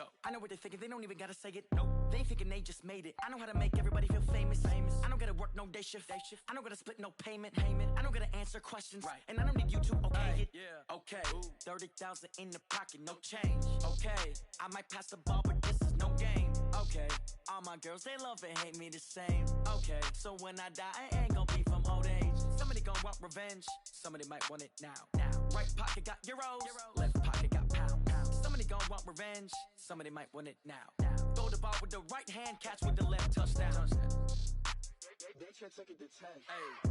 go. I know what they're thinking, they don't even gotta say it. Nope. They thinking they just made it. I know how to make everybody feel famous. I don't gotta work no day shift. I don't gotta split no payment. I don't gotta answer questions. Right. And I don't need you to okay it. Yeah. Okay. 30,000 in the pocket, no change. Okay. I might pass the ball, but this is no game. Okay. All my girls, they love and hate me the same. Okay. So when I die, I ain't gonna be from old age. Somebody gon' want revenge. Somebody might want it now. Right pocket got euros. Left pocket got pounds. Somebody gon' want revenge. Somebody might want it now. Throw the ball with the right hand, catch with the left, touchdown. They can't take it to 10. Hey.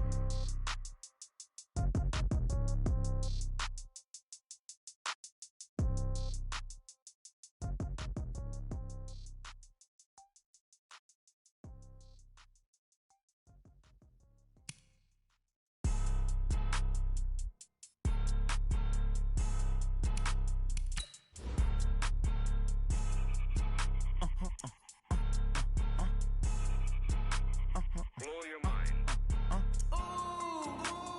Blow your mind.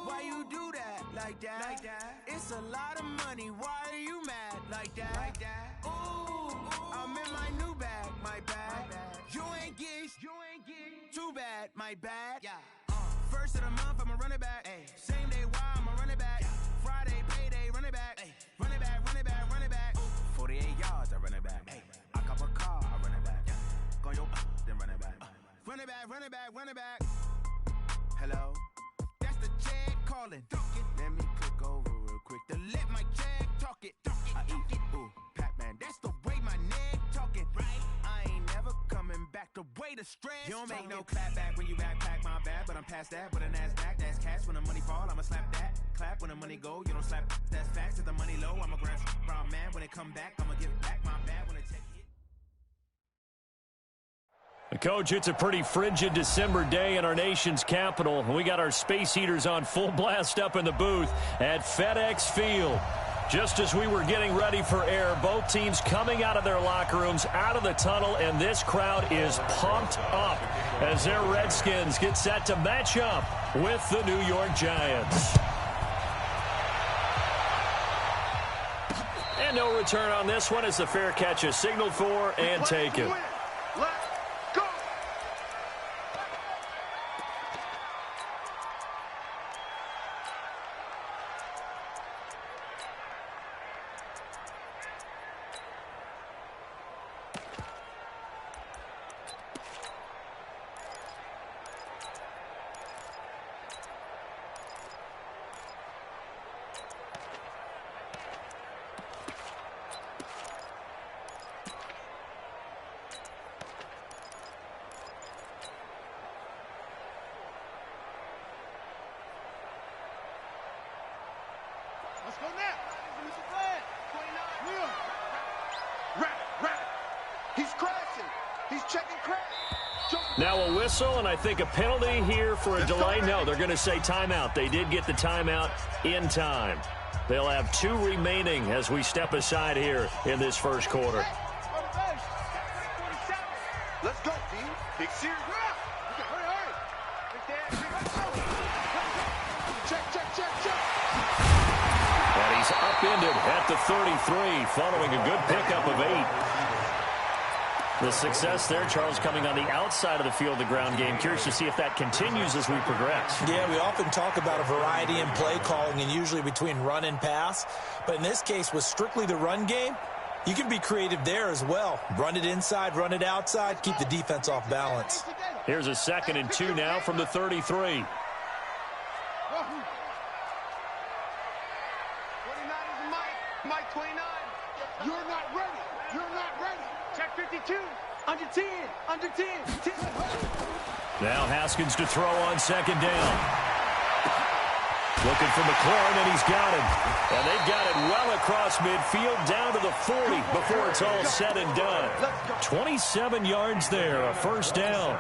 Why you do that like that? It's a lot of money. Why are you mad like that? Ooh, I'm in my new bag, my bad. You ain't get too bad, my bad. Yeah. First of the month, I'ma run it back. Ay. Same day, why I'ma run it back. Friday, payday, run it back. Ay. Run it back, run it back, run it back. 48 yards, I run it back. Ay. I cop a car, I run it back. Go your then run it back. Run it back, run it back, run it back. Hello? That's the check calling. Let me click over real quick to let my check talk it. I eat, ooh, Pac-Man. That's the way my neck talking. Right? I ain't never coming back the way the stress. You don't make no clap back when you backpack, my bad. But I'm past that with a NASDAQ. That's cash when the money fall, I'ma slap that. Clap when the money go, you don't slap. That's facts. If the money low, I'ma grab brown man. When it come back, I'ma give back my bad when it take it. Coach, it's a pretty frigid December day in our nation's capital. We got our space heaters on full blast up in the booth at FedEx Field. Just as we were getting ready for air, both teams coming out of their locker rooms, out of the tunnel, and this crowd is pumped up as their Redskins get set to match up with the New York Giants. And no return on this one as the fair catch is signaled for and taken. Let's go now. Mr. Flag. 29. Rat. He's crashing. He's checking crash. Now a whistle, and I think a penalty here for a delay. No, they're going to say timeout. They did get the timeout in time. They'll have 2 remaining as we step aside here in this first quarter. Let's go, team. Big series. Hurry. Check. And he's upended at the 33, following a good pickup of 8. The success there, Charles, coming on the outside of the field, the ground game. Curious to see if that continues as we progress. Yeah, we often talk about a variety in play calling and usually between run and pass. But in this case, with strictly the run game, you can be creative there as well. Run it inside, run it outside, keep the defense off balance. Here's a 2nd and 2 now from the 33. 29 is Mike 29. You're not ready. Check 52. Under 10. 10. Now Haskins to throw on 2nd down. Looking for McLaurin, and he's got him. And they've got it well across midfield, down to the 40 before it's all said and done. 27 yards there, a first down.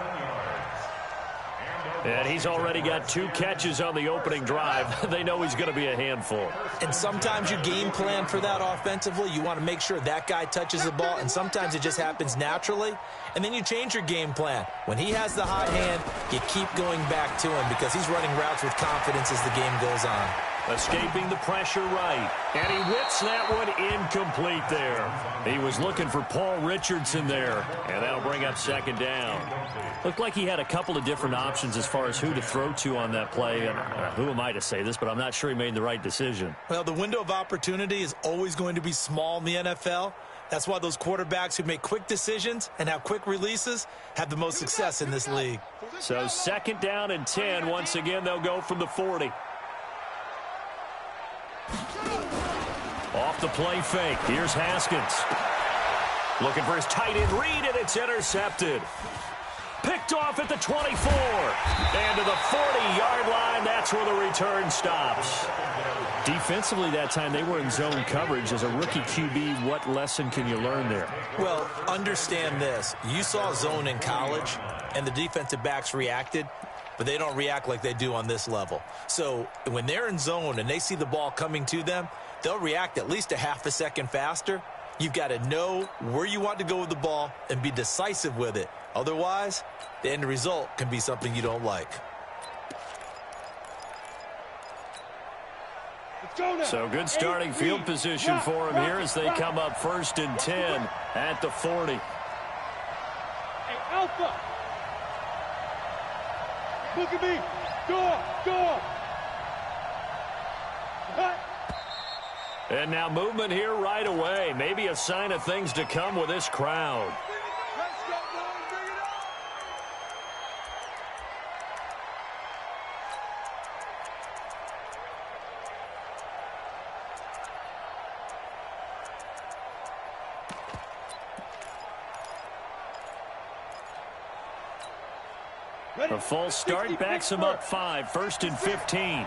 And he's already got 2 catches on the opening drive. They know he's going to be a handful. And sometimes you game plan for that offensively. You want to make sure that guy touches the ball, and sometimes it just happens naturally. And then you change your game plan. When he has the hot hand, you keep going back to him because he's running routes with confidence as the game goes on. Escaping the pressure right. And he whips that one incomplete there. He was looking for Paul Richardson there. And that'll bring up second down. Looked like he had a couple of different options as far as who to throw to on that play. And who am I to say this, but I'm not sure he made the right decision. Well, the window of opportunity is always going to be small in the NFL. That's why those quarterbacks who make quick decisions and have quick releases have the most success in this league. So second down and 10. Once again, they'll go from the 40. Off the play fake. Here's Haskins. Looking for his tight end read, and it's intercepted. Picked off at the 24. And to the 40-yard line, that's where the return stops. Defensively that time, they were in zone coverage. As a rookie QB, what lesson can you learn there? Well, understand this. You saw zone in college, and the defensive backs reacted, but they don't react like they do on this level. So when they're in zone and they see the ball coming to them, they'll react at least a half a second faster. You've got to know where you want to go with the ball and be decisive with it. Otherwise, the end result can be something you don't like. So good starting field position for him here as they come up 1st and 10 at the 40. Hey, Alpha! Look at me! Door! And now movement here right away. Maybe a sign of things to come with this crowd. Let's go, boys! Bring it up! A false start backs him up 5, 1st and 15.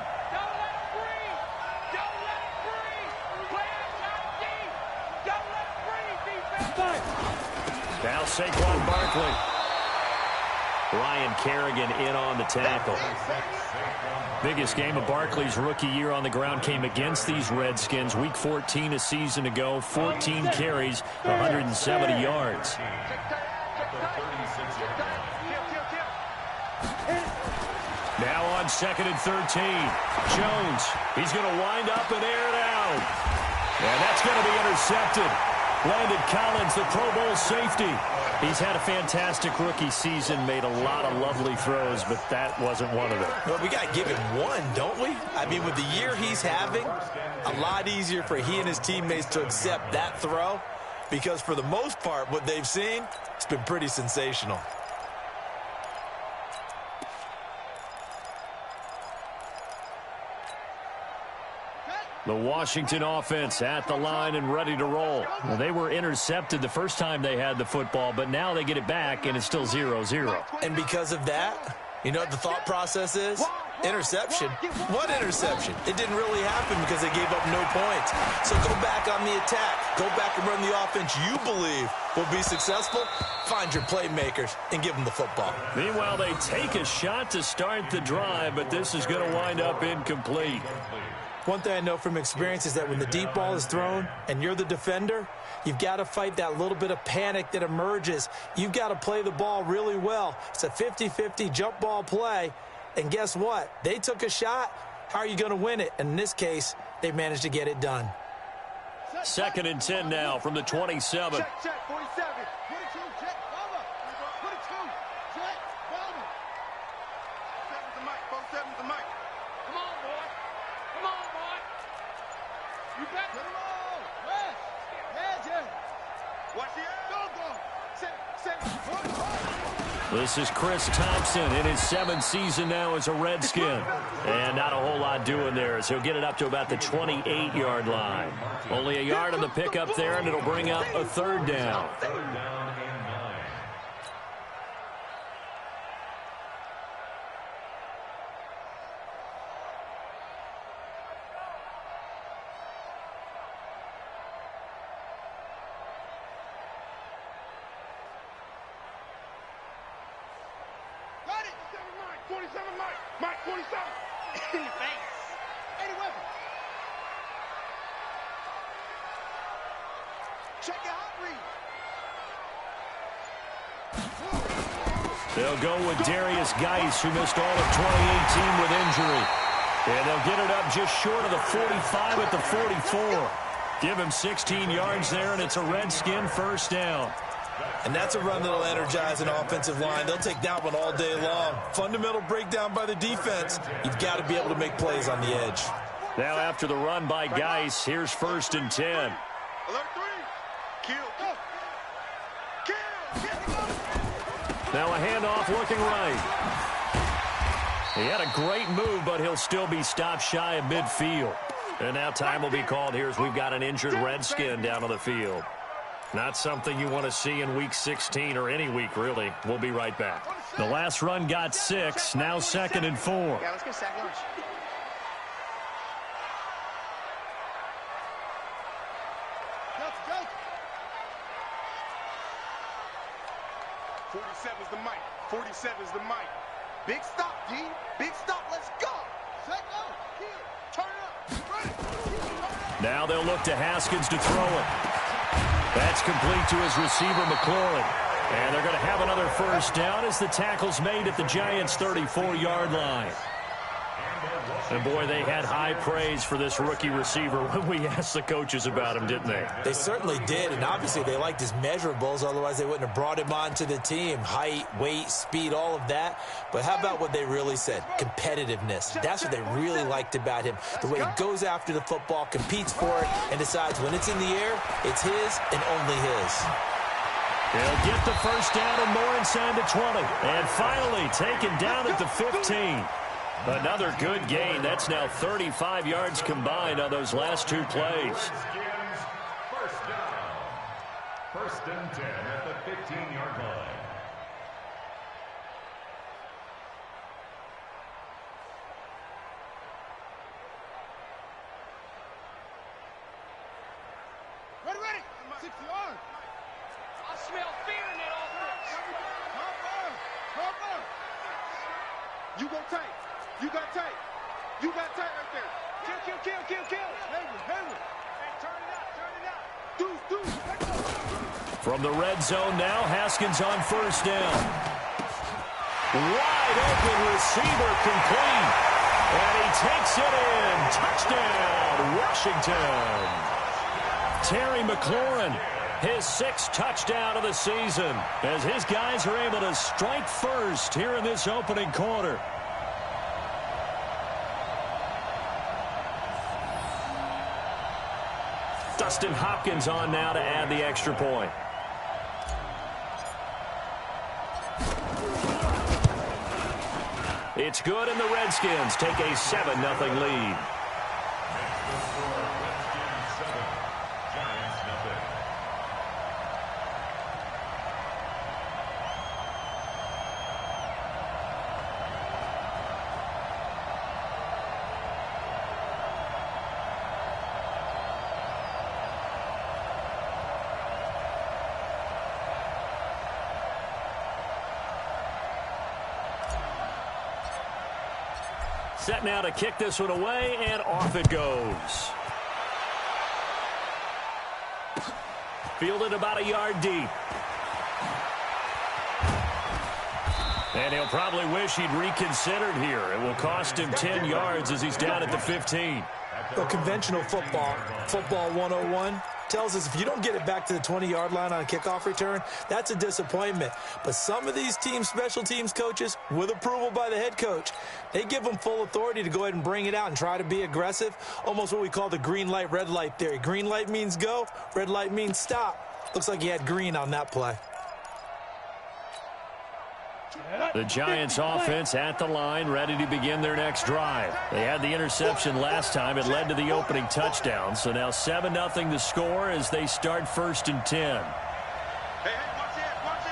Now Saquon Barkley. Ryan Kerrigan in on the tackle. Biggest game of Barkley's rookie year on the ground came against these Redskins. Week 14 a season ago, 14 carries, 170 yards. Now on 2nd and 13. Jones, he's going to wind up and air it out. And that's going to be intercepted. Landon Collins, the Pro Bowl safety. He's had a fantastic rookie season, made a lot of lovely throws, but that wasn't one of them. Well, we got to give him one, don't we? I mean, with the year he's having, a lot easier for he and his teammates to accept that throw because for the most part, what they've seen, it's been pretty sensational. The Washington offense at the line and ready to roll. Well, they were intercepted the first time they had the football, but now they get it back, and it's still 0-0. And because of that, you know what the thought process is? Interception. What interception? It didn't really happen because they gave up no points. So go back on the attack. Go back and run the offense you believe will be successful. Find your playmakers and give them the football. Meanwhile, they take a shot to start the drive, but this is going to wind up incomplete. One thing I know from experience is that when the deep ball is thrown and you're the defender, you've got to fight that little bit of panic that emerges. You've got to play the ball really well. It's a 50-50 jump ball play. And guess what? They took a shot. How are you going to win it? And in this case, they managed to get it done. 2nd and 10 now from the 27. Check, 47. 22, check, bomber. 22, check, bomber. 7's the mic, 47's the mic. Come on, boy. Come on, boy. You got to roll. West. Edge. Watch the air. Go. This is Chris Thompson in his 7th season now as a Redskin. And not a whole lot doing there as he'll get it up to about the 28-yard line. Only a yard on the pickup there, and it'll bring up a 3rd down. Mike 47. In the face. Eddie Weber. Check your hot read. They'll go with Darius Geis, who missed all of 2018 with injury. And they'll get it up just short of the 45 at the 44. Give him 16 yards there, and it's a Redskin first down. And that's a run that'll energize an offensive line. They'll take that one all day long. Fundamental breakdown by the defense. You've got to be able to make plays on the edge. Now after the run by Geis, here's 1st and 10. Alert 3. Kill. Now a handoff looking right. He had a great move, but he'll still be stopped shy of midfield. And now time will be called here as we've got an injured Redskin down on the field. Not something you want to see in Week 16 or any week, really. We'll be right back. The last run got 6, now 2nd and 4. Yeah, let's get a sack lunch. Go. 47's the mic. 47's the mic. Big stop, D. Big stop. Let's go. Set go. Kill. Turn up. Ready. Now they'll look to Haskins to throw it. That's complete to his receiver, McLaurin. And they're going to have another first down as the tackle's made at the Giants' 34-yard line. And, boy, they had high praise for this rookie receiver when we asked the coaches about him, didn't they? They certainly did, and obviously they liked his measurables. Otherwise, they wouldn't have brought him onto the team. Height, weight, speed, all of that. But how about what they really said? Competitiveness. That's what they really liked about him. The way he goes after the football, competes for it, and decides when it's in the air, it's his and only his. They'll get the first down and more inside the 20. And finally taken down at the 15. Another good gain. That's now 35 yards combined on those last 2 plays. First down. 1st and 10 at the 15-yard line. Ready. 60 yards. I smell fear in that offense. Cover. You go tight. You got tight. You got tight right there. Kill. Henry. Hey, turn it out. Deuce. From the red zone now, Haskins on first down. Wide open receiver complete. And he takes it in. Touchdown, Washington. Terry McLaurin, his 6th touchdown of the season, as his guys are able to strike first here in this opening quarter. Dustin Hopkins on now to add the extra point. It's good, and the Redskins take a 7-0 lead. Set now to kick this one away, and off it goes. Fielded about a yard deep. And he'll probably wish he'd reconsidered here. It will cost him 10 yards as he's down at the 15. Well, conventional football 101, tells us if you don't get it back to the 20-yard line on a kickoff return, that's a disappointment. But some of these team special teams coaches, with approval by the head coach, they give them full authority to go ahead and bring it out and try to be aggressive, almost what we call the green light, red light theory. Green light means go, red light means stop. Looks like he had green on that play. The Giants offense at the line, ready to begin their next drive. They had the interception last time. It led to the opening touchdown. So now 7-0 to score as they start 1st and 10. Hey, watch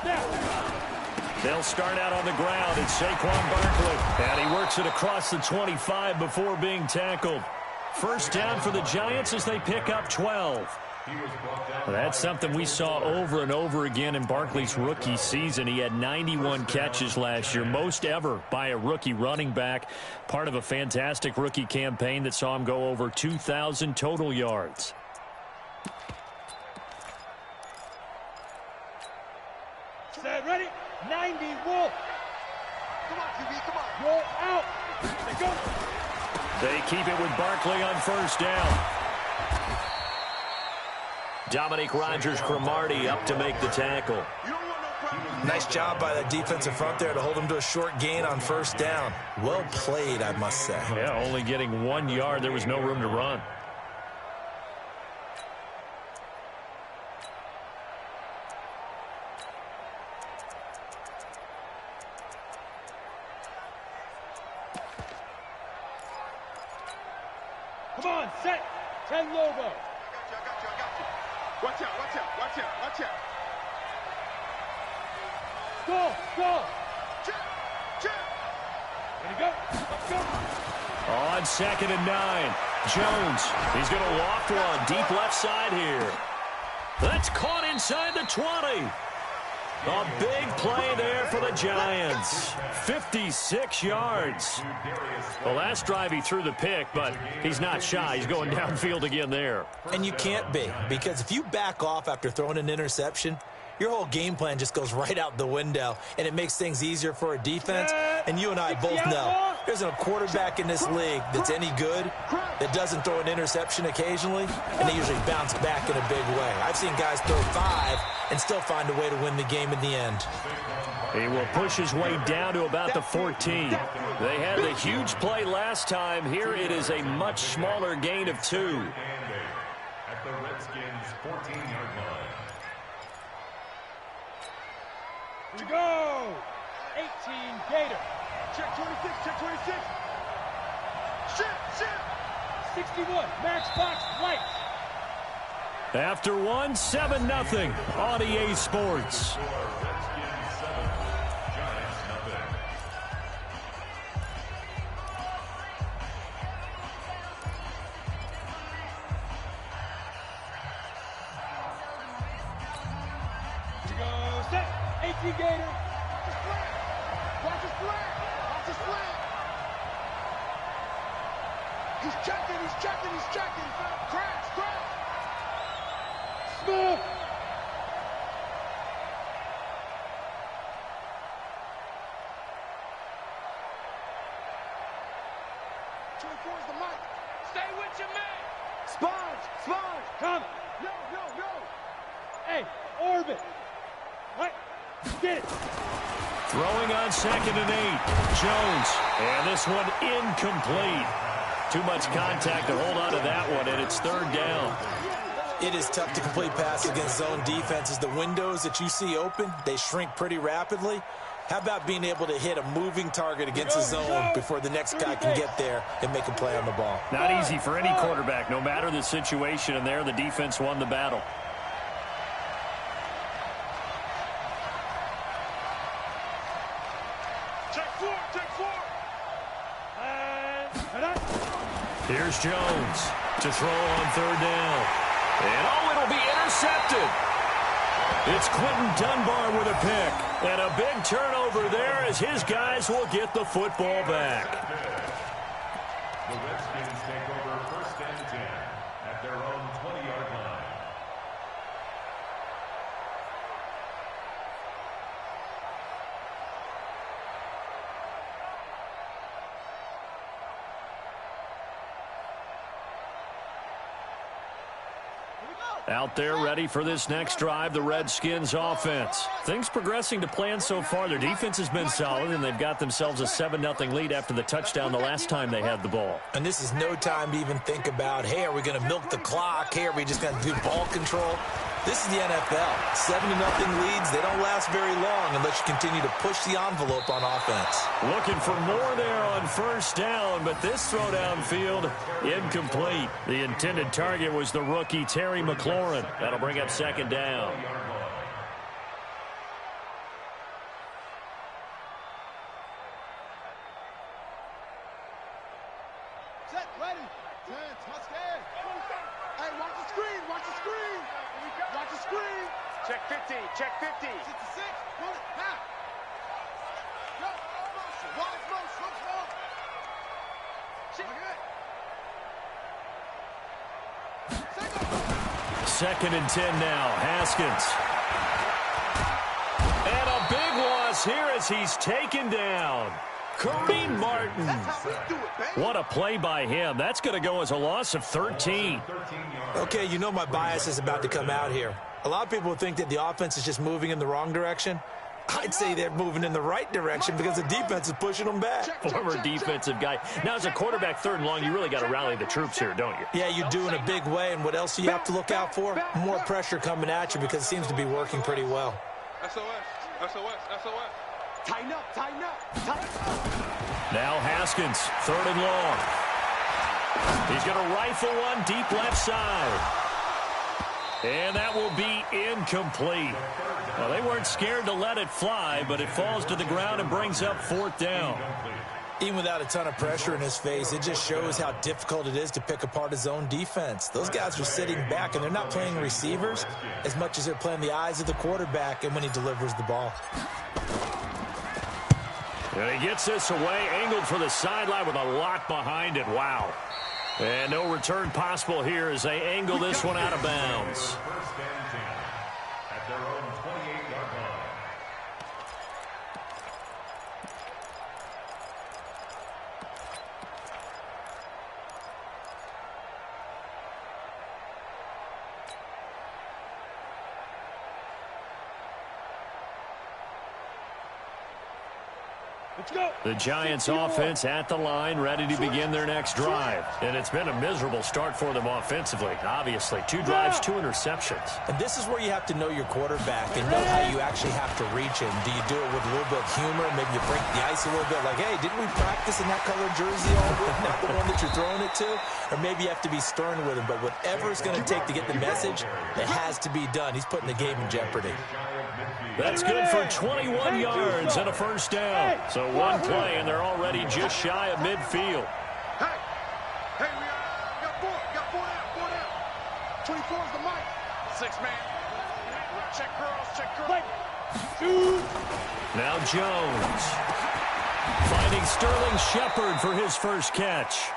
it. They'll start out on the ground. It's Saquon Barkley. And he works it across the 25 before being tackled. First down for the Giants as they pick up 12. That's something we saw over and over again in Barkley's rookie season. He had 91 catches last year, most ever by a rookie running back, part of a fantastic rookie campaign that saw him go over 2,000 total yards. Set, ready? 90, Wolf. Come on, QB, come on. Roll out. They go. They keep it with Barkley on first down. Dominique Rodgers-Cromartie up to make the tackle. Nice job by that defensive front there to hold him to a short gain on first down. Well played, I must say. Yeah, only getting 1 yard. There was no room to run. Come on, set. 10 logo. I got you. Watch out. Go. Check. Ready, go. Let's go. On 2nd and 9. Jones. He's going to loft one deep left side here. That's caught inside the 20. A big play there for the Giants. 56 yards. The last drive he threw the pick, but he's not shy. He's going downfield again there. And you can't be, because if you back off after throwing an interception, your whole game plan just goes right out the window, and it makes things easier for a defense. And you and I both know there's a quarterback in this league that's any good that doesn't throw an interception occasionally, and they usually bounce back in a big way. I've seen guys throw 5 and still find a way to win the game in the end. He will push his way down to about the 14. They had the huge play last time. Here it is a much smaller gain of 2. At the Redskins' 14-yard line. Here we go. 18 Gator. Check 26. Shit. 61 Max Fox White. After 1, 7-0 on EA Sports. Redskins 7, Giants nothing. Here we go. Set. 18 Gator. Watch his flag. He's checking. Crash. Smith. Towards the mic. Stay with your man. Sponge. Come. No. Hey, orbit. What? Get it. Throwing on 2nd and 8. Jones. And this one incomplete. Too much contact to hold on to that one, and it's 3rd down. It is tough to complete passes against zone defenses. The windows that you see open, they shrink pretty rapidly. How about being able to hit a moving target against a zone before the next guy can get there and make a play on the ball? Not easy for any quarterback, no matter the situation, and there the defense won the battle. Check 4. Here's Jones to throw on 3rd down. And it'll be intercepted. It's Quentin Dunbar with a pick. And a big turnover there as his guys will get the football back. The Redskins take over 1st and 10 at their own 20-yard line. Out there ready for this next drive, the Redskins offense. Things progressing to plan so far. Their defense has been solid, and they've got themselves a 7-0 lead after the touchdown the last time they had the ball. And this is no time to even think about, hey, are we going to milk the clock? Hey, are we just going to do ball control? This is the NFL. 7-0 leads, they don't last very long unless you continue to push the envelope on offense. Looking for more there on 1st down, but this throw downfield, incomplete. The intended target was the rookie Terry McLaurin. That'll bring up 2nd down. Set, ready. 10, touchdown. Hey, watch the screen. Watch the screen. Check 50. 66. Pull it. Now. Go. Motion. Wide motion. Second and 10 now. Haskins. And a big one loss here as he's taken down. Kareem Martin. What a play by him. That's going to go as a loss of 13. Okay, you know my bias is about to come out here. A lot of people think that the offense is just moving in the wrong direction. I'd say they're moving in the right direction because the defense is pushing them back. Former defensive guy. Now, as a quarterback, 3rd and long, you really got to rally the troops here, don't you? Yeah, you do in a big way. And what else do you have to look out for? More pressure coming at you because it seems to be working pretty well. SOS, SOS, SOS. Tighten up, tighten up, tighten up. Now Haskins, 3rd and long. He's going to rifle one deep left side. And that will be incomplete. Well, they weren't scared to let it fly, but it falls to the ground and brings up 4th down. Even without a ton of pressure in his face, it just shows how difficult it is to pick apart his own defense. Those guys are sitting back, and they're not playing receivers as much as they're playing the eyes of the quarterback and when he delivers the ball. And he gets this away, angled for the sideline with a lot behind it. Wow. And no return possible here as they angle this one out of bounds. First and 10 at their own 28-yard line. The Giants offense at the line, ready to begin their next drive. And it's been a miserable start for them offensively, obviously. 2 drives, 2 interceptions. And this is where you have to know your quarterback and know how you actually have to reach him. Do you do it with a little bit of humor? Maybe you break the ice a little bit like, hey, didn't we practice in that color jersey all week? Not the one that you're throwing it to? Or maybe you have to be stern with him. But whatever it's going to take to get the message, it has to be done. He's putting the game in jeopardy. That's good for 21 yards and a first down. So one play, and they're already just shy of midfield. Hey, we got 4 down. 24 is the mic. 6 man. Check girls. Now Jones. Finding Sterling Shepard for his first catch.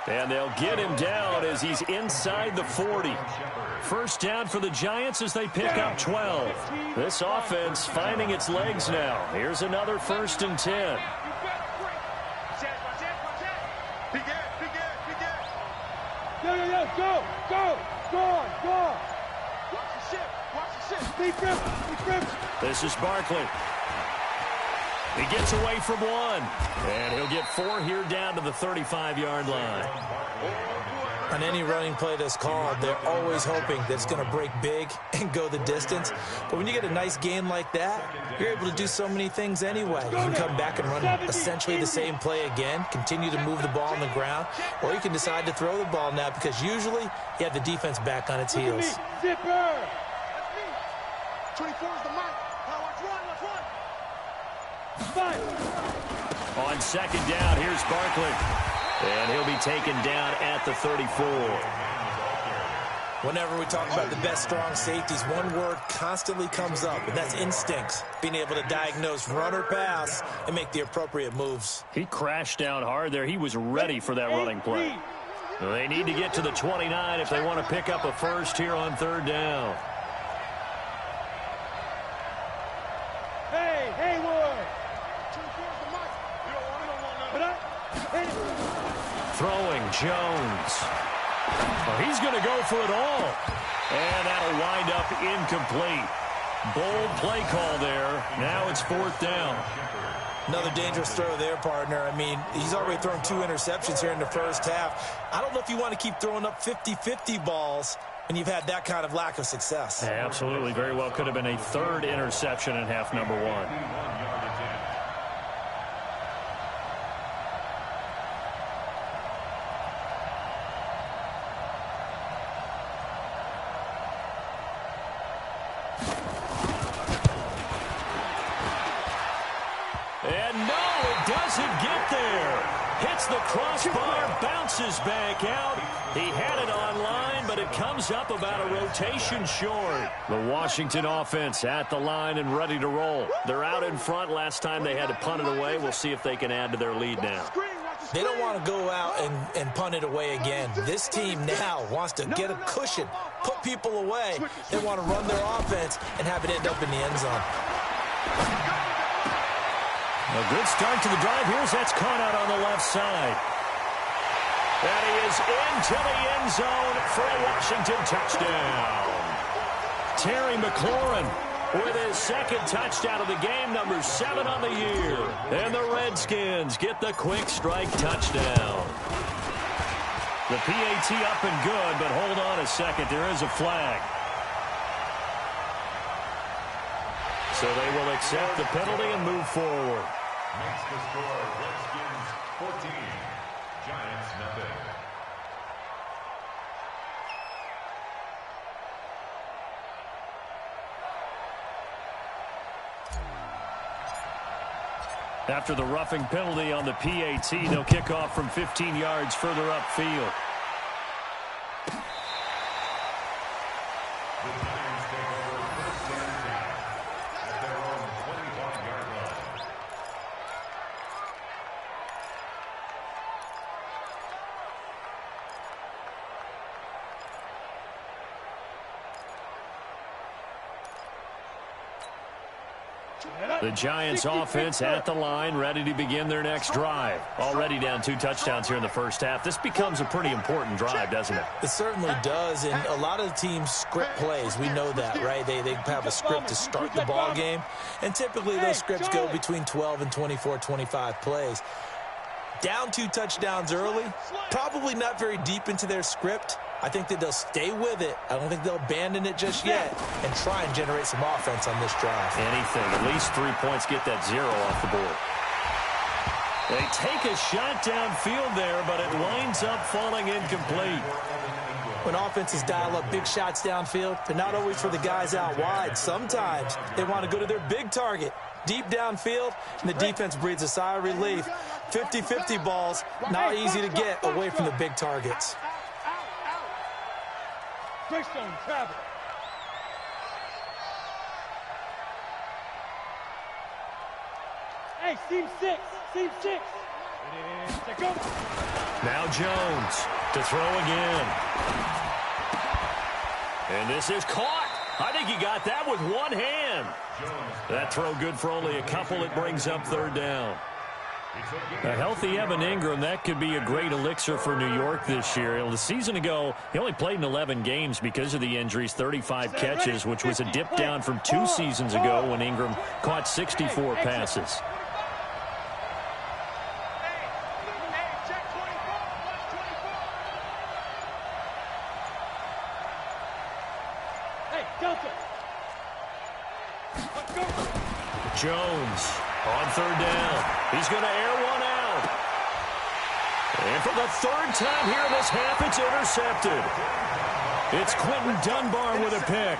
And they'll get him down as he's inside the 40. First down for the Giants as they pick up 12. This offense finding its legs now. Here's another 1st and 10. Go. Watch the ship. This is Barkley. He gets away from one. And he'll get 4 here down to the 35-yard line. On any running play that's called, they're always hoping that it's going to break big and go the distance. But when you get a nice gain like that, you're able to do so many things anyway. You can come back and run essentially the same play again, continue to move the ball on the ground, or you can decide to throw the ball now because usually you have the defense back on its heels. 24 is the mic. Let's run. On 2nd down, here's Barkley. And he'll be taken down at the 34. Whenever we talk about the best strong safeties, one word constantly comes up, and that's instincts. Being able to diagnose run or pass and make the appropriate moves. He crashed down hard there. He was ready for that running play. They need to get to the 29 if they want to pick up a first here on 3rd down. Hey, Haywood. Throwing Jones. Well, he's going to go for it all. And that'll wind up incomplete. Bold play call there. Now it's 4th down. Another dangerous throw there, partner. I mean, he's already thrown 2 interceptions here in the first half. I don't know if you want to keep throwing up 50-50 balls when you've had that kind of lack of success. Yeah, absolutely. Very well could have been a 3rd interception in half number 1. The crossbar bounces back out. He had it online, but it comes up about a rotation short. The Washington offense at the line and ready to roll. They're out in front. Last time they had to punt it away. We'll see if they can add to their lead now. They don't want to go out and punt it away again. This team now wants to get a cushion, put people away. They want to run their offense and have it end up in the end zone. A good start to the drive. Here's that's caught out on the left side. And he is into the end zone for a Washington touchdown. Terry McLaurin with his second touchdown of the game, number 7 on the year. And the Redskins get the quick strike touchdown. The PAT up and good, but hold on a second. There is a flag. So they will accept the penalty and move forward. Makes the score Redskins 14, Giants nothing. After the roughing penalty on the PAT, they'll kick off from 15 yards further upfield. The Giants take over first and 10 at their own 25-yard line. The Giants offense at the line, ready to begin their next drive. Already down 2 touchdowns here in the first half. This becomes a pretty important drive, doesn't it? It certainly does, and a lot of the teams script plays. We know that, right? They have a script to start the ball game, and typically those scripts go between 12 and 24, 25 plays. Down 2 touchdowns early, probably not very deep into their script. I think that they'll stay with it. I don't think they'll abandon it just yet and try and generate some offense on this drive. Anything. At least 3 points, get that 0 off the board. They take a shot downfield there, but it winds up falling incomplete. When offenses dial up big shots downfield, they're not always for the guys out wide. Sometimes they want to go to their big target, deep downfield, and the defense breathes a sigh of relief. 50-50 balls, not easy to get away from the big targets. Greystone travel. Hey, seam 6. Seam 6. It is. Take over. Now Jones to throw again. And this is caught. I think he got that with one hand. That throw good for only a couple. It brings up 3rd down. A healthy Evan Ingram, that could be a great elixir for New York this year. The season ago, he only played in 11 games because of the injuries, 35 catches, which was a dip down from 2 seasons ago when Ingram caught 64 passes. Jones on 3rd down. He's going to air one out. And for the 3rd time here in this half, it's intercepted. It's Quentin Dunbar with a pick.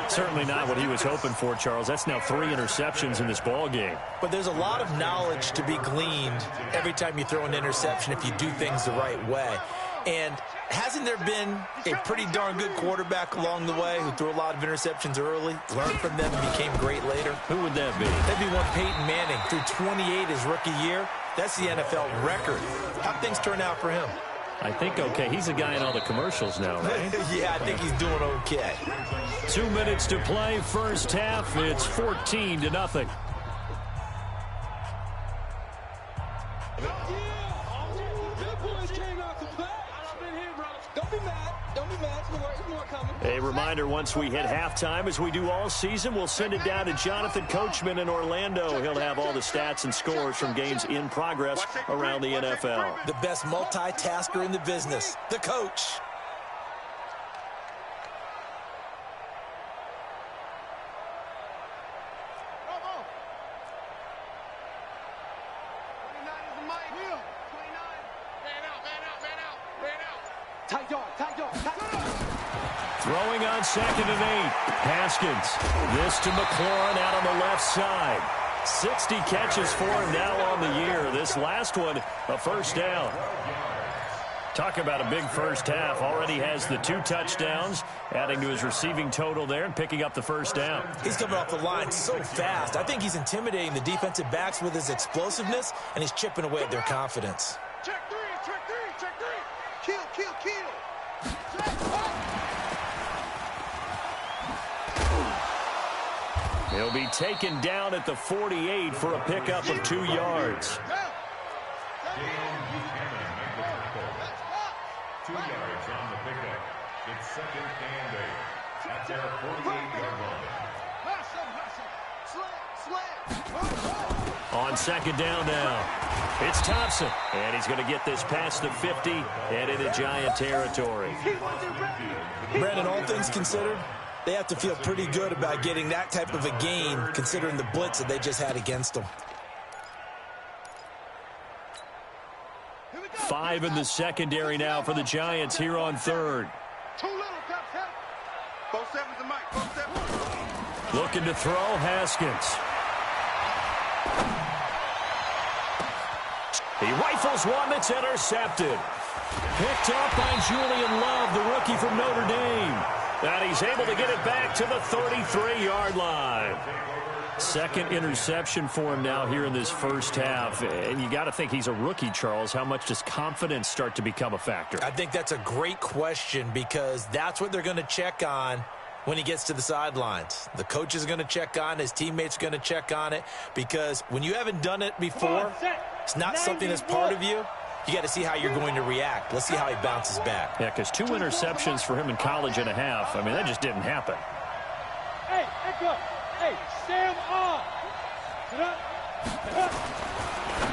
Certainly not what he was hoping for, Charles. That's now 3 interceptions in this ball game. But there's a lot of knowledge to be gleaned every time you throw an interception if you do things the right way. And hasn't there been a pretty darn good quarterback along the way who threw a lot of interceptions early, learned from them, and became great later? Who would that be? That'd be one Peyton Manning. Threw 28 his rookie year. That's the NFL record. How'd things turn out for him? I think okay. He's a guy in all the commercials now, right? Yeah, I think he's doing okay. 2 minutes to play, first half. It's 14-0. A reminder, once we hit halftime, as we do all season, we'll send it down to Jonathan Coachman in Orlando. He'll have all the stats and scores from games in progress around the NFL. The best multitasker in the business, the coach. Throwing on 2nd and 8. Haskins. This to McLaurin out on the left side. 60 catches for him now on the year. This last one, a first down. Talk about a big first half. Already has the 2 touchdowns, adding to his receiving total there and picking up the first down. He's coming off the line so fast. I think he's intimidating the defensive backs with his explosiveness, and he's chipping away at their confidence. Check 3, check 3, check 3. Kill, kill, kill. He'll be taken down at the 48 for a pickup of 2 yards. Dale Buchanan make the tackle. 2 yards on the pickup. It's 2nd and 8 at their 48-yard line. On 2nd down now, it's Thompson, and he's going to get this past the 50 and into Giant territory. Brandon, all things considered, they have to feel pretty good about getting that type of a gain considering the blitz that they just had against them. 5 in the secondary now for the Giants here on 3rd. Looking to throw, Haskins. He rifles one that's intercepted. Picked up by Julian Love, the rookie from Notre Dame. And he's able to get it back to the 33-yard line. 2nd interception for him now here in this first half. And you got to think he's a rookie, Charles. How much does confidence start to become a factor? I think that's a great question because that's what they're going to check on when he gets to the sidelines. The coach is going to check on, his teammates are going to check on it, because when you haven't done it before, it's not something that's part of you. You got to see how you're going to react. Let's see how he bounces back. Yeah, because 2 interceptions for him in college and a half. I mean, that just didn't happen. Hey, Echo. Hey, Sam on.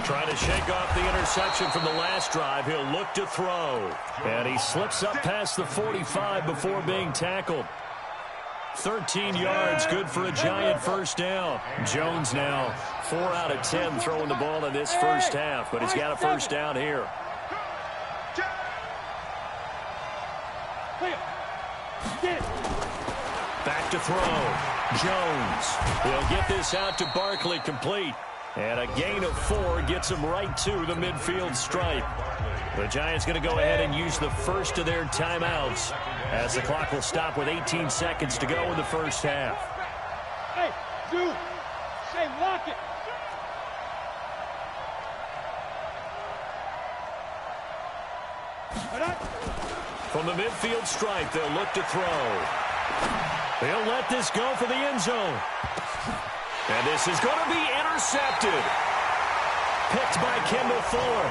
Trying to shake off the interception from the last drive. He'll look to throw. And he slips up past the 45 before being tackled. 13 yards, good for a Giant first down. Jones now 4 out of 10 throwing the ball in this first half, but he's got a first down here. Back to throw. Jones. He'll get this out to Barkley, complete. And a gain of 4 gets him right to the midfield stripe. The Giants going to go ahead and use the first of their timeouts as the clock will stop with 18 seconds to go in the first half. Hey, dude. Say, lock it. From the midfield stripe, they'll look to throw. They'll let this go for the end zone. And this is going to be intercepted. Picked by Kendall Fuller.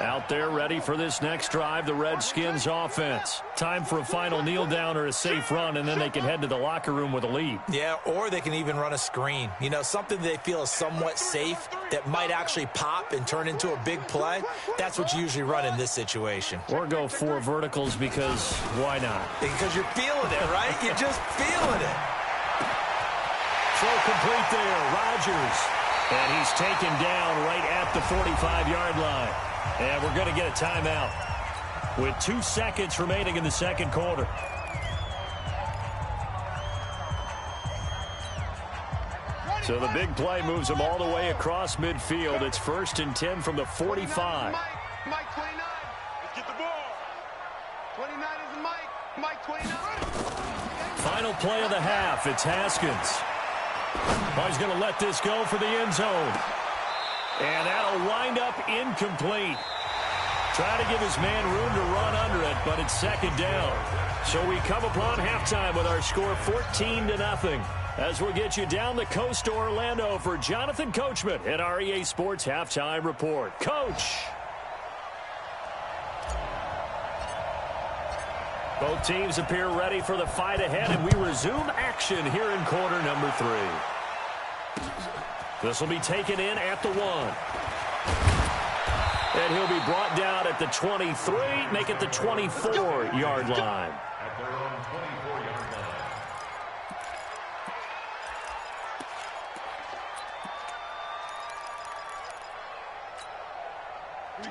Out there ready for this next drive, the Redskins offense. Time for a final kneel down or a safe run, and then they can head to the locker room with a lead. Yeah, or they can even run a screen. You know, something they feel is somewhat safe that might actually pop and turn into a big play. That's what you usually run in this situation. Or go 4 verticals because why not? Because you're feeling it, right? You're just feeling it. Throw complete there, Rodgers. And he's taken down right at the 45-yard line. And we're going to get a timeout with 2 seconds remaining in the second quarter. So the big play moves them all the way across midfield. It's 1st and 10 from the 45. Mike 29. Let's get the ball. 29 is Mike. Mike 29. Final play of the half. It's Haskins. Oh, he's going to let this go for the end zone. And that'll wind up incomplete. Try to give his man room to run under it, but it's 2nd down. So we come upon halftime with our score 14-0. As we'll get you down the coast to Orlando for Jonathan Coachman at our EA Sports Halftime Report. Coach. Both teams appear ready for the fight ahead, and we resume action here in quarter number 3. This will be taken in at the 1. And he'll be brought down at the 23, make it the 24-yard line. At their own 24-yard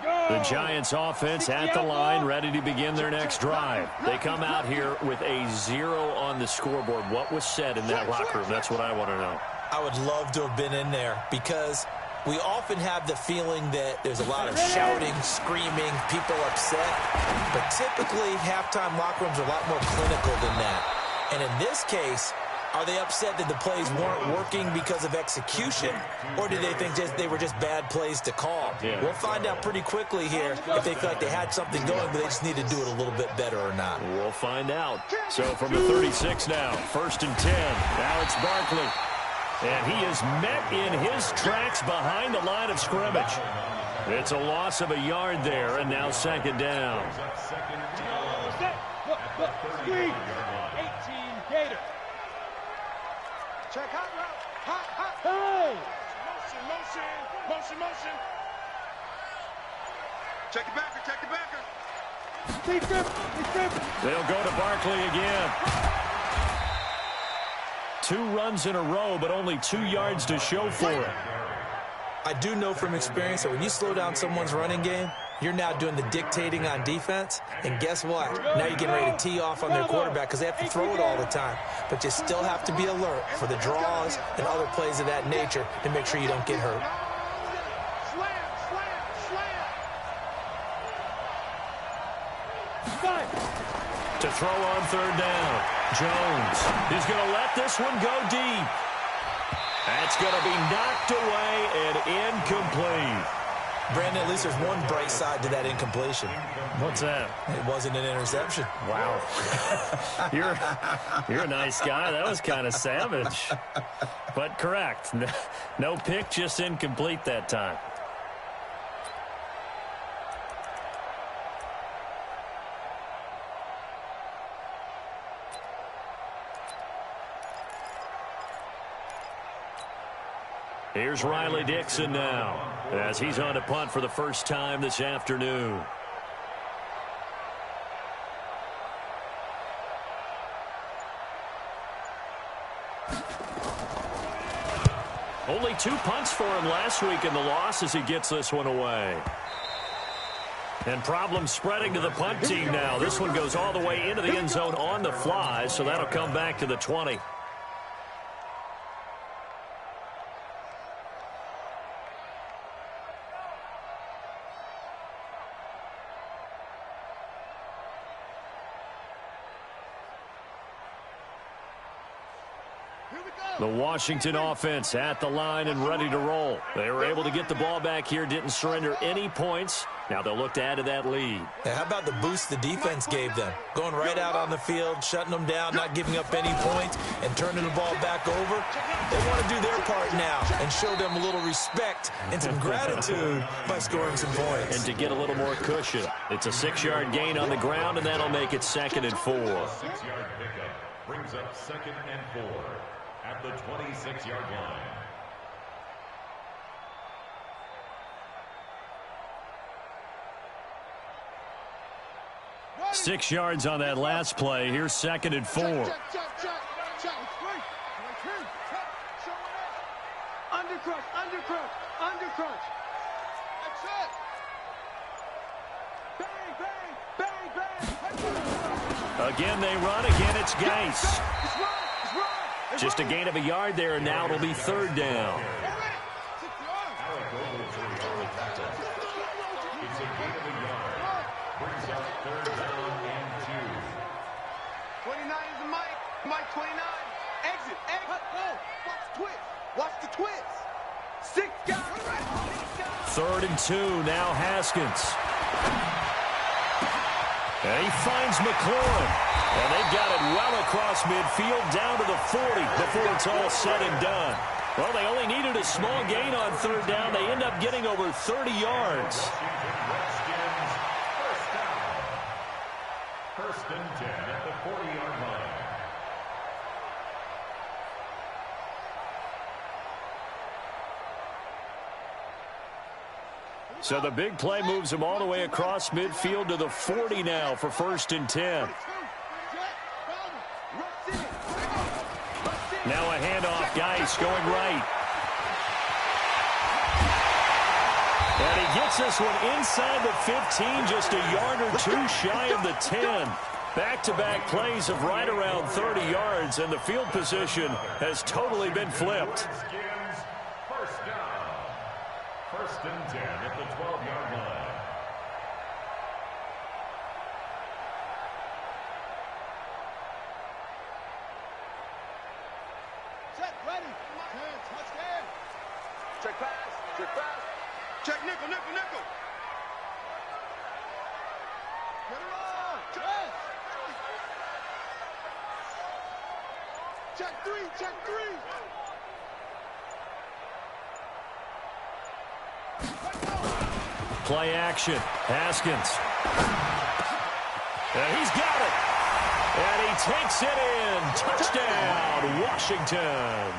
line. The Giants offense at the line, ready to begin their next drive. They come out here with a 0 on the scoreboard. What was said in that locker room? That's what I want to know. I would love to have been in there because we often have the feeling that there's a lot of shouting, screaming, people upset. But typically, halftime locker rooms are a lot more clinical than that. And in this case, Are they upset that the plays weren't working because of execution, or do they think they were just bad plays to call? Yeah. We'll find out pretty quickly here if they feel like they had something going, but they just need to do it a little bit better or not. We'll find out. So from the 36 now, 1st and 10. Now it's Barkley. And he is met in his tracks behind the line of scrimmage. It's a loss of a yard there, and now 2nd down. Screen. 18 Gator. Check hot route. Hot. Hey! Motion. Check the backer. They'll go to Barkley again. 2 runs in a row, but only 2 yards to show for it. I do know from experience that when you slow down someone's running game, you're now doing the dictating on defense, and guess what? Now you're getting ready to tee off on their quarterback because they have to throw it all the time. But you still have to be alert for the draws and other plays of that nature to make sure you don't get hurt. To throw on 3rd down. Jones is going to let this one go deep. That's going to be knocked away and incomplete. Brandon, at least there's one bright side to that incompletion. What's that? It wasn't an interception. Wow. You're a nice guy. That was kind of savage. But correct. No pick, just incomplete that time. Here's Riley Dixon now, as he's on to punt for the first time this afternoon. Only 2 punts for him last week in the loss as he gets this one away. And problems spreading to the punt team now. This one goes all the way into the end zone on the fly, so that'll come back to the 20. The Washington offense at the line and ready to roll. They were able to get the ball back here, didn't surrender any points. Now they'll look to add to that lead. Now, how about the boost the defense gave them? Going right out on the field, shutting them down, not giving up any points, and turning the ball back over. They want to do their part now and show them a little respect and some gratitude by scoring some points. And to get a little more cushion. It's a 6-yard gain on the ground, and that'll make it 2nd and 4. 6-yard pickup brings up 2nd and 4. At the 26-yard line. 6 yards on that last play. Here's 2nd and 4. Undercrunch. That's it. Bang. Again, they run. Again, it's Geis. Just a gain of a yard there, and now it'll be 3rd down. It's a gain of a yard. Brings up 3rd down and 2. 29 is the Mike 29. Exit. Watch the twist. 6 guys. 3rd and 2. Now Haskins. And he finds McLaurin. And they've got it well across midfield down to the 40 before it's all said and done. Well, they only needed a small gain on 3rd down. They end up getting over 30 yards. Redskins, 1st down. 1st and 10 at the 40-yard line. So the big play moves them all the way across midfield to the 40 now for 1st and 10. Now a handoff. Geis going right. And he gets this one inside the 15, just a yard or 2 shy of the 10. Back-to-back plays of right around 30 yards, and the field position has totally been flipped. Redskins, 1st down. 1st and 10 at the 12-yard line. Check pass. Check pass. Check nickel, nickel, nickel. Get it on. Yes. Check three. Check three. Play action. Haskins. And he's got it. And he takes it in. Touchdown, Washington.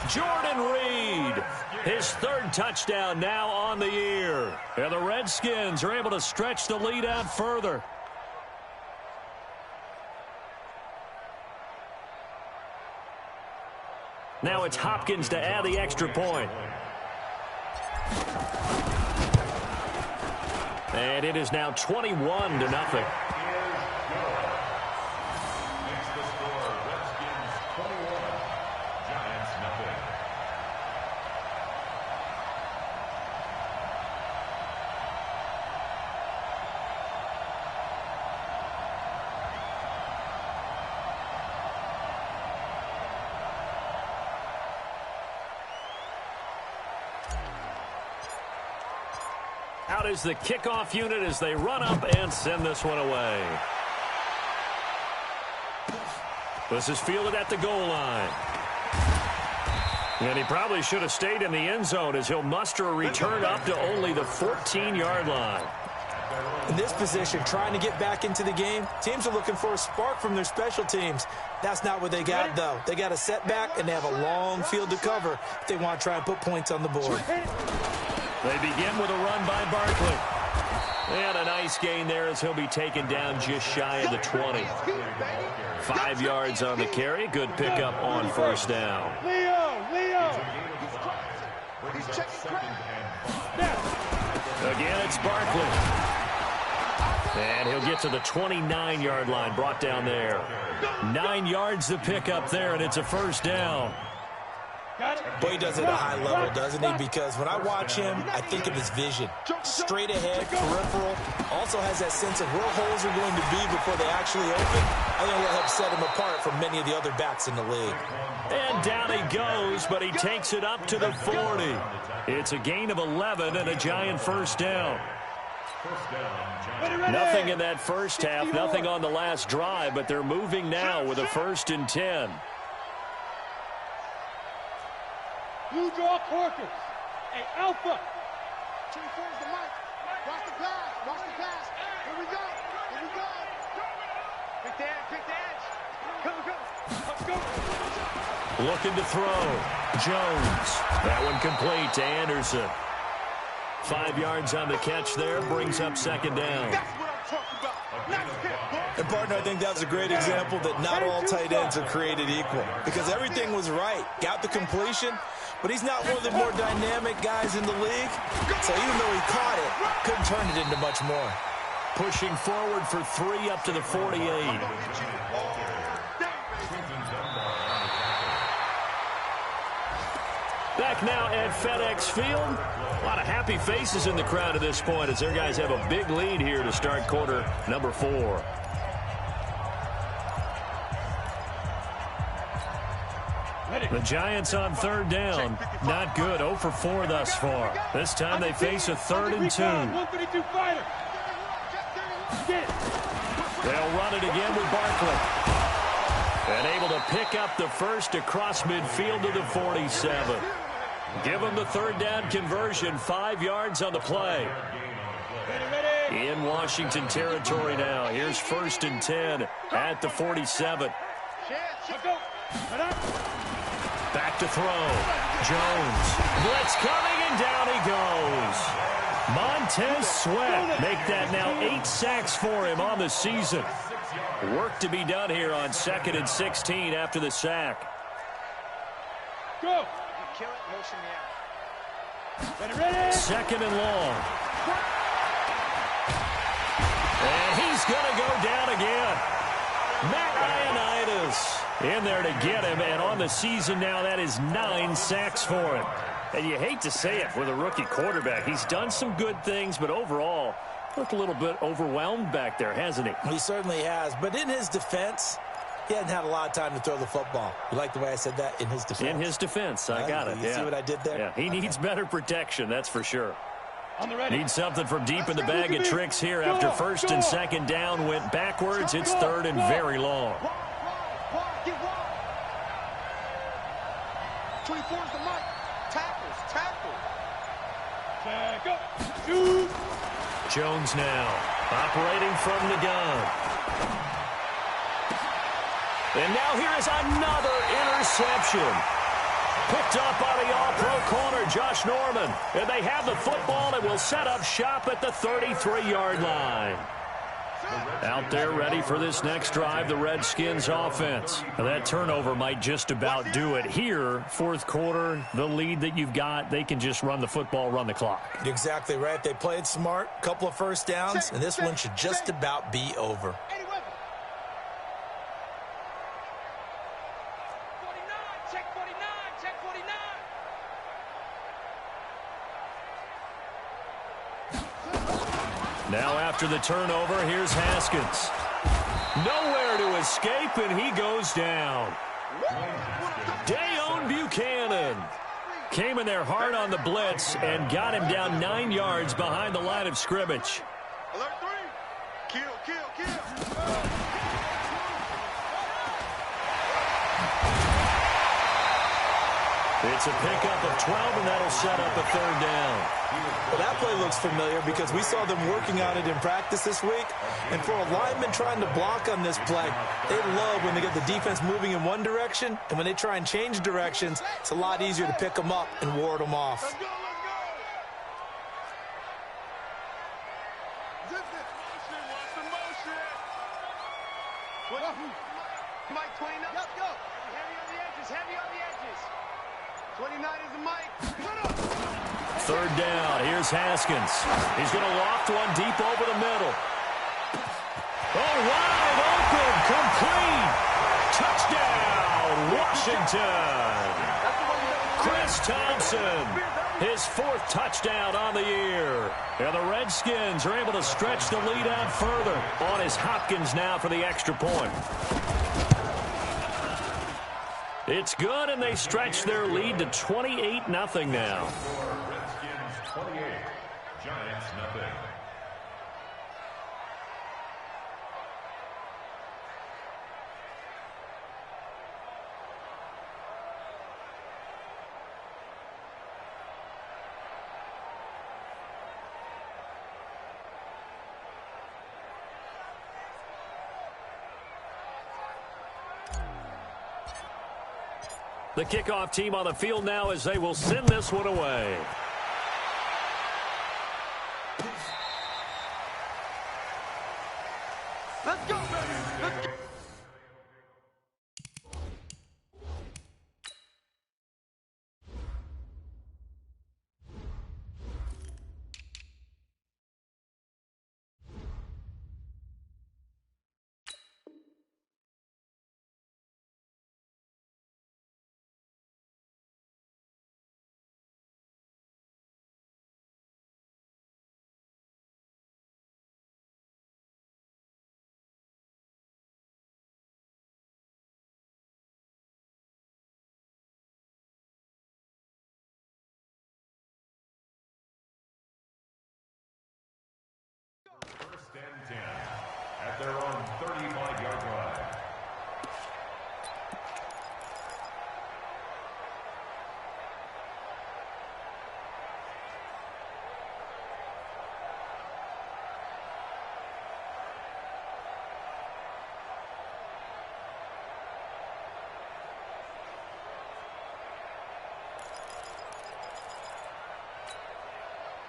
Jordan Reed, his third touchdown now on the year. And the Redskins are able to stretch the lead out further. Now it's Hopkins to add the extra point. And it is now 21-0. Out is the kickoff unit as they run up and send this one away. This is fielded at the goal line. And he probably should have stayed in the end zone as he'll muster a return up to only the 14-yard line. In this position, trying to get back into the game, teams are looking for a spark from their special teams. That's not what they got, though. They got a setback, and they have a long field to cover if they want to try and put points on the board. They begin with a run by Barkley. And a nice gain there as he'll be taken down just shy of the 20. 5 yards on the carry. Good pickup on first down. Again, it's Barkley. And he'll get to the 29-yard line, brought down there. 9 yards to pick up there, and it's a first down. Boy, he does it at a high level, doesn't he? Because when I watch him, I think of his vision. Straight ahead, peripheral. Also has that sense of where holes are going to be before they actually open. I think it'll help set him apart from many of the other backs in the league. And down he goes, but he takes it up to the 40. It's a gain of 11 and a Giant first down. Nothing in that first half, nothing on the last drive, but they're moving now with a 1st and 10. Blue draw Corkers. Hey, Alpha. 24 is the mic. Watch the pass. Watch the pass. Here we go. Here we go. Pick the edge. Pick the edge. Come, come. Let's go. Looking to throw. Jones. That one complete to Anderson. 5 yards on the catch there. Brings up second down. That's what I'm talking about. Nice hit, boy. And, partner, I think that was a great example that not all tight ends are created equal. Because everything was right. Got the completion, but he's not one of the more dynamic guys in the league. So even though he caught it, couldn't turn it into much more. Pushing forward for 3 up to the 48. Back now at FedEx Field. A lot of happy faces in the crowd at this point as their guys have a big lead here to start quarter number 4. The Giants on third down. Not good. 0 for 4 thus far. This time they face a 3rd and 2. They'll run it again with Barkley. And able to pick up the first across midfield to the 47. Give them the 3rd down conversion. 5 yards on the play. In Washington territory now. Here's 1st and 10 at the 47. Back to throw. Jones. Blitz coming, and down he goes. Montez Sweat make that now 8 sacks for him on the season. Work to be done here on 2nd and 16 after the sack. Go. Kill it, motion me out. Ready. 2nd and long. And he's going to go down again. Matt Ioannidis in there to get him, and on the season now, that is 9 sacks for him. And you hate to say it with a rookie quarterback. He's done some good things, but overall, looked a little bit overwhelmed back there, hasn't he? He certainly has. But in his defense, He hadn't had a lot of time to throw the football. You like the way I said that? In his defense? In his defense. I got it. You see what I did there? Yeah, he needs better protection, that's for sure. Needs something from deep in the bag of tricks here after first and second down went backwards. It's third and very long. 24 is the mic. Tackle. Jones now operating from the gun. And now here is another interception. Picked up by the all-pro corner, Josh Norman. And they have the football and will set up shop at the 33-yard line. Out there ready for this next drive, the Redskins offense. Now that turnover might just about do it. Here, fourth quarter, the lead that you've got, they can just run the football, run the clock. Exactly right. They played smart, couple of first downs, and this one should just about be over. Now after the turnover, here's Haskins. Nowhere to escape, and he goes down. Dayon Buchanan came in there hard on the blitz and got him down 9 yards behind the line of scrimmage. Alert 3. Kill. It's a pickup of 12, and that'll set up a third down. Well, that play looks familiar because we saw them working on it in practice this week. And for a lineman trying to block on this play, they love when they get the defense moving in one direction. And when they try and change directions, it's a lot easier to pick them up and ward them off. Let's go. Mike, 29. Let's go. Heavy on the edges. 29 is the mic. Third down. Here's Haskins. He's going to loft one deep over the middle. Oh, wide open. Complete. Touchdown, Washington. Chris Thompson, his fourth touchdown on the year. And the Redskins are able to stretch the lead out further. On is Hopkins now for the extra point. It's good, and they stretch their lead to 28-0 now. Redskins 28, Giants nothing. The kickoff team on the field now as they will send this one away. Let's go, baby. Let's go. First and 10 at their own 35-yard line.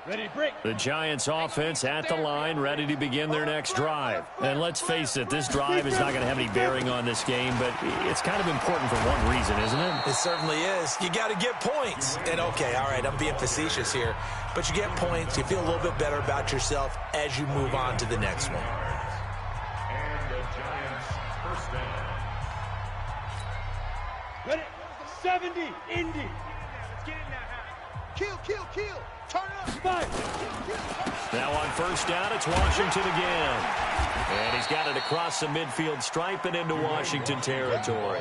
Ready, break. The Giants offense at the line, ready to begin their next drive. And let's face it, this drive is not going to have any bearing on this game, but it's kind of important for one reason, isn't it? It certainly is. You got to get points. And okay, all right, I'm being facetious here, but you get points, you feel a little bit better about yourself as you move on to the next one. And the Giants first down. Ready, 70, Indy. Let's get in now. Kill. Turn it up. Five. Now on first down, it's Washington again. And he's got it across the midfield stripe and into Washington territory.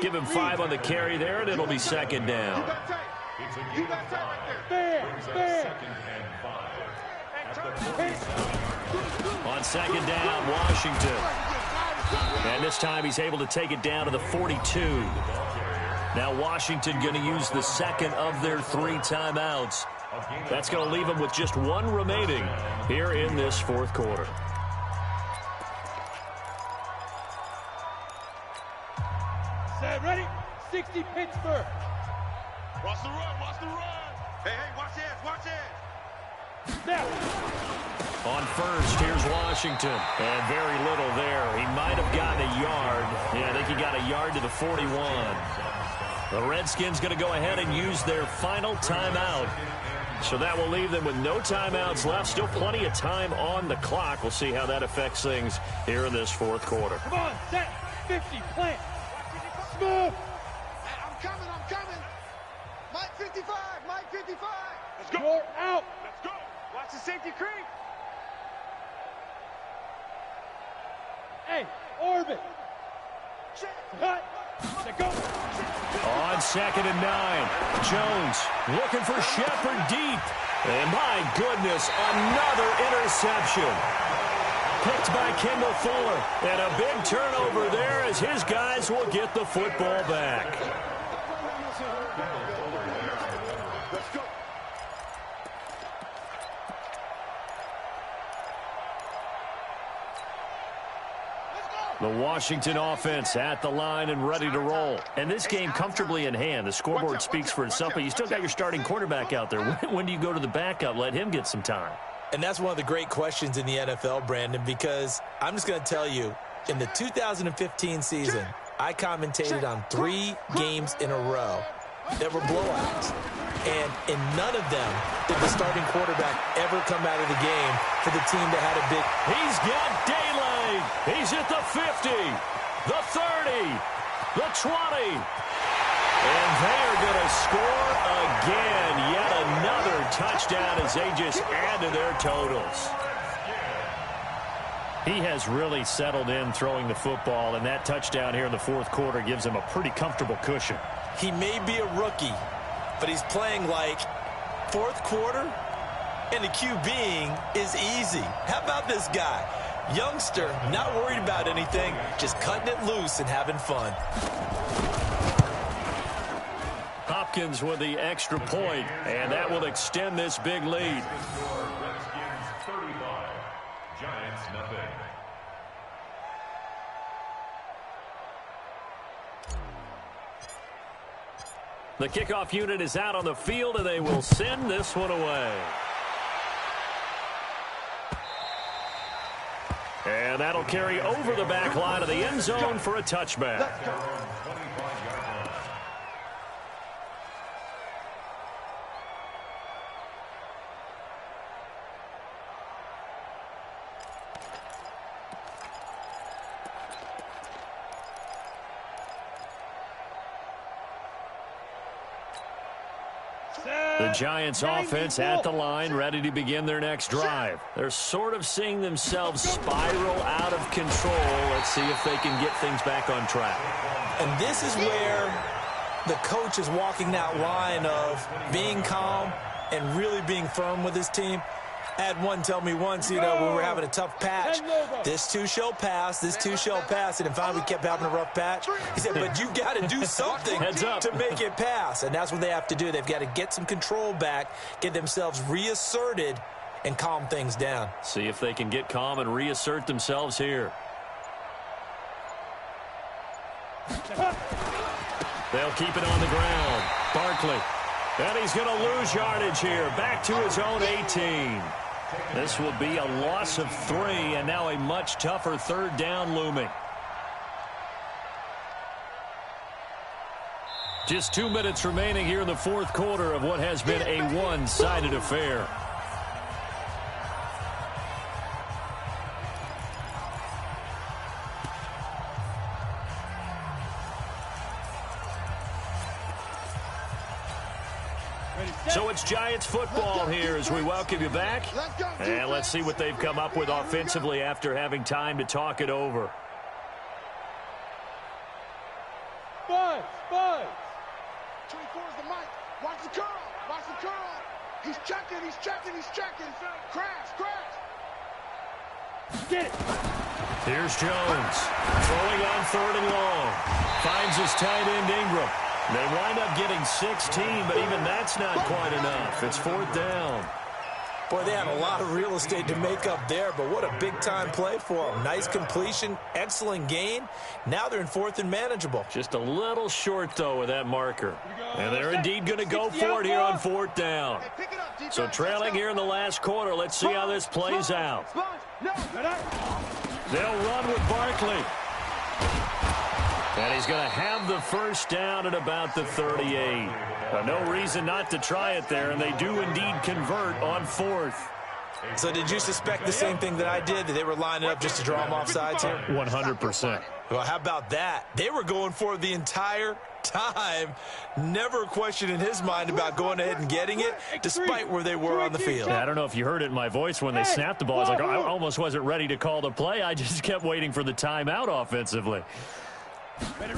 Give him 5 on the carry there, and it'll be second down. On second down, Washington. And this time he's able to take it down to the 42. Now Washington going to use the second of their 3 timeouts. That's going to leave them with just 1 remaining here in this fourth quarter. Set, ready? 60 Pittsburgh. Watch the run, watch the run. Hey, watch this, watch this. Snap. On first, here's Washington. And very little there. He might have gotten a yard. Yeah, I think he got a yard to the 41. The Redskins going to go ahead and use their final timeout. So that will leave them with no timeouts left. Still plenty of time on the clock. We'll see how that affects things here in this fourth quarter. Come on, set, 50, plant. Smooth. Hey, I'm coming. Mike 55, Mike 55. Let's go. You're out. Let's go. Watch the safety creep. Hey, orbit. Cut. Let go. On second and 9, Jones looking for Shepard deep. And my goodness, another interception. Picked by Kendall Fuller. And a big turnover there as his guys will get the football back. The Washington offense at the line and ready to roll. And this game comfortably in hand. The scoreboard speaks for itself, but you still got your starting quarterback out there. When do you go to the backup? Let him get some time. And that's one of the great questions in the NFL, Brandon, because I'm just going to tell you, in the 2015 season, I commentated on 3 games in a row that were blowouts. And in none of them did the starting quarterback ever come out of the game for the team that had a big... He's got Daylay. He's at the 50, the 30, the 20. And they're going to score again. Yet another touchdown as they just add to their totals. He has really settled in throwing the football, and that touchdown here in the fourth quarter gives him a pretty comfortable cushion. He may be a rookie, but he's playing like fourth quarter, and the QBing is easy. How about this guy? Youngster, not worried about anything, just cutting it loose and having fun. Hopkins with the extra point, and that will extend this big lead. Redskins 35, Giants nothing. The kickoff unit is out on the field, and they will send this one away. And that'll carry over the back line of the end zone for a touchback. The Giants offense at the line, ready to begin their next drive. They're sort of seeing themselves spiral out of control. Let's see if they can get things back on track. And this is where the coach is walking that line of being calm and really being firm with his team. I had one tell me once, when we were having a tough patch, this too shall pass, this too shall pass, and then finally we kept having a rough patch. He said, but you got to do something to make it pass, and that's what they have to do. They've got to get some control back, get themselves reasserted, and calm things down. See if they can get calm and reassert themselves here. They'll keep it on the ground. Barkley. And he's going to lose yardage here. Back to his own 18. This will be a loss of 3, and now a much tougher third down looming. Just 2 minutes remaining here in the fourth quarter of what has been a one-sided affair. So it's Giants football here as we welcome you back. And let's see what they've come up with offensively after having time to talk it over. Buzz. 24 is the mic. Watch the curl. He's checking. Crash. Get it. Here's Jones. Throwing on 3rd and long. Finds his tight end Ingram. They wind up getting 16, but even that's not quite enough. It's 4th down. Boy, they had a lot of real estate to make up there, but what a big-time play for them. Nice completion, excellent gain. Now they're in 4th and manageable. Just a little short, though, with that marker. And they're indeed going to go for it here on 4th down. So trailing here in the last quarter. Let's see how this plays out. They'll run with Barkley. And he's going to have the first down at about the 38. No reason not to try it there, and they do indeed convert on 4th. So did you suspect the same thing that I did, that they were lining up just to draw them off sides here? 100%. Well, how about that? They were going for it the entire time. Never a question in his mind about going ahead and getting it, despite where they were on the field. Yeah, I don't know if you heard it in my voice when they snapped the ball. I was like, I almost wasn't ready to call the play. I just kept waiting for the timeout offensively. Ready.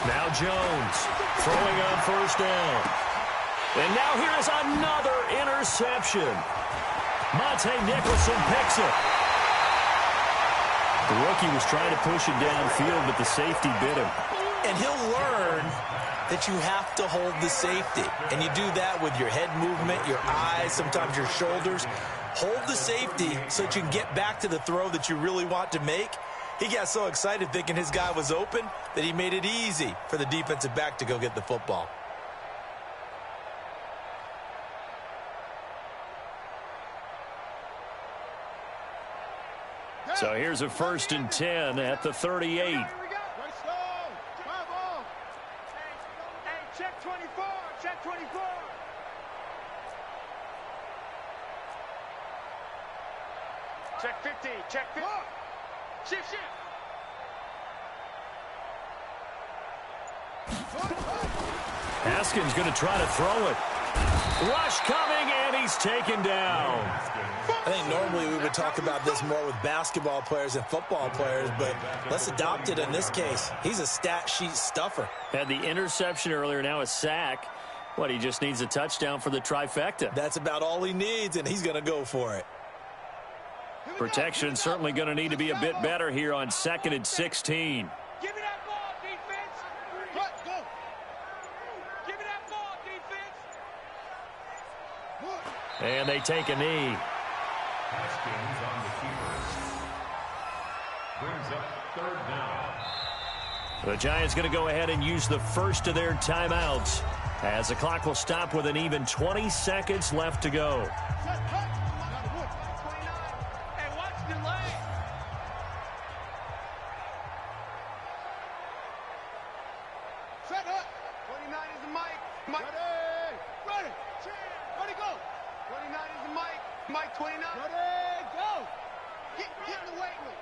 Now Jones throwing on 1st down. And now here is another interception. Monte Nicholson picks it. The rookie was trying to push it downfield, but the safety bit him. And he'll learn that you have to hold the safety. And you do that with your head movement, your eyes, sometimes your shoulders. Hold the safety so that you can get back to the throw that you really want to make. He got so excited thinking his guy was open that he made it easy for the defensive back to go get the football. So here's a 1st and 10 at the 38. Hey, check 24. Check 24. Check 50. Check 50. Shift. Haskins going to try to throw it. Rush coming, and he's taken down. I think normally we would talk about this more with basketball players and football players, but let's adopt it in this case. He's a stat sheet stuffer. Had the interception earlier, now a sack. He just needs a touchdown for the trifecta. That's about all he needs, and he's going to go for it. Protection certainly going to need to be a bit better here on 2nd and 16. Give me that ball, defense. Go. Give me that ball, defense. And they take a knee. Haskins on the keeper. Brings up 3rd down. The Giants going to go ahead and use the first of their timeouts as the clock will stop with an even 20 seconds left to go. Mike, 29. Ready, go. Get in the weight room.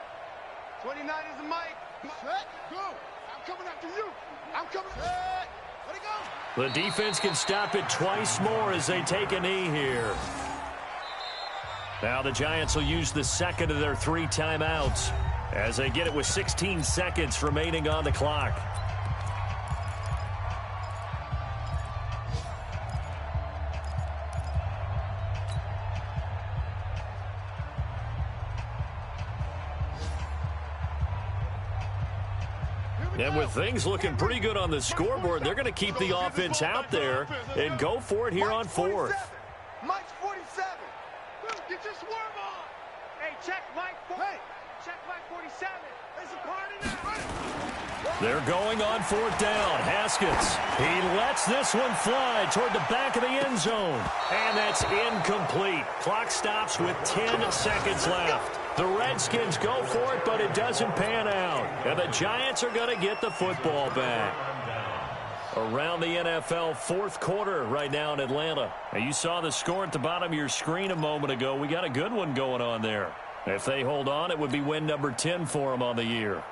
29 is the mic. Set, go. I'm coming after you. I'm coming. Set. Ready, go. The defense can stop it twice more as they take a knee here. Now the Giants will use the second of their 3 timeouts as they get it with 16 seconds remaining on the clock. And with things looking pretty good on the scoreboard, they're going to keep the offense out there and go for it here on 4th. Mike's 47. Get your swarm on. Hey, check Mike. Hey, check Mike 47. There's a party now. They're going on 4th down. Haskins, he lets this one fly toward the back of the end zone. And that's incomplete. Clock stops with 10 seconds left. The Redskins go for it, but it doesn't pan out. And the Giants are going to get the football back. Around the NFL 4th quarter right now in Atlanta. Now you saw the score at the bottom of your screen a moment ago. We got a good one going on there. If they hold on, it would be win number 10 for them on the year.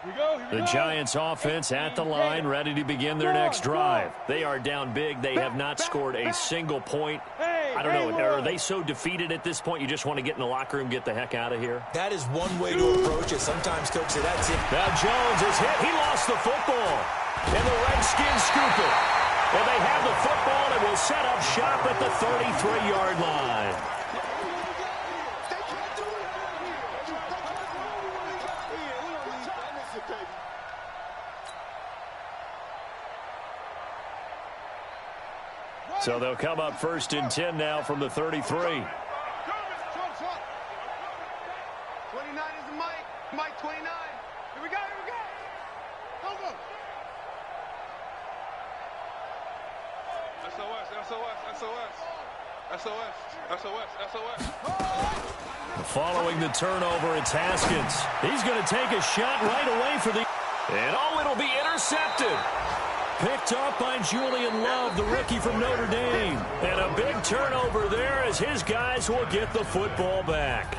The Giants offense at the line, ready to begin their next drive. They are down big. They have not scored a single point. I don't know, are they so defeated at this point you just want to get in the locker room, get the heck out of here? That is one way to approach it. Sometimes, Coach, say that's it. Now Jones is hit. He lost the football. And the Redskins scoop it. And they have the football and will set up shop at the 33-yard line. So they'll come up 1st and 10 now from the 33. 29 is the Mike. Mike 29. Here we go, here we go. Go. SOS. Following the turnover, it's Haskins. He's going to take a shot right away for the... And it'll be intercepted. Picked up by Julian Love, the rookie from Notre Dame. And a big turnover there as his guys will get the football back.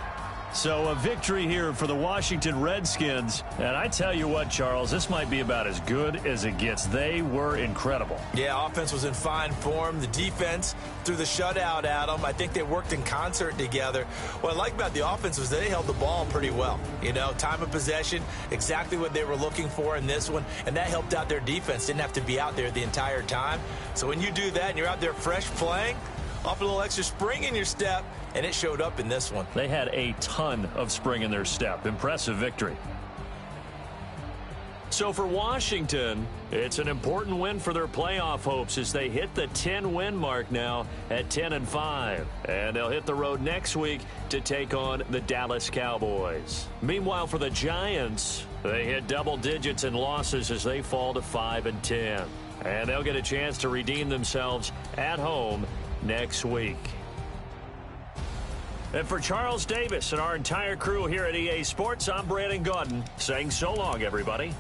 So a victory here for the Washington Redskins. And I tell you what, Charles, this might be about as good as it gets. They were incredible. Yeah, offense was in fine form. The defense threw the shutout at them. I think they worked in concert together. What I like about the offense was they held the ball pretty well. You know, time of possession, exactly what they were looking for in this one. And that helped out their defense. Didn't have to be out there the entire time. So when you do that and you're out there fresh playing, off a little extra spring in your step, and it showed up in this one. They had a ton of spring in their step. Impressive victory. So for Washington, it's an important win for their playoff hopes as they hit the 10-win mark now at 10-5. And they'll hit the road next week to take on the Dallas Cowboys. Meanwhile, for the Giants, they hit double digits in losses as they fall to 5-10. And they'll get a chance to redeem themselves at home next week. And for Charles Davis and our entire crew here at EA Sports, I'm Brandon Gaudin saying so long, everybody.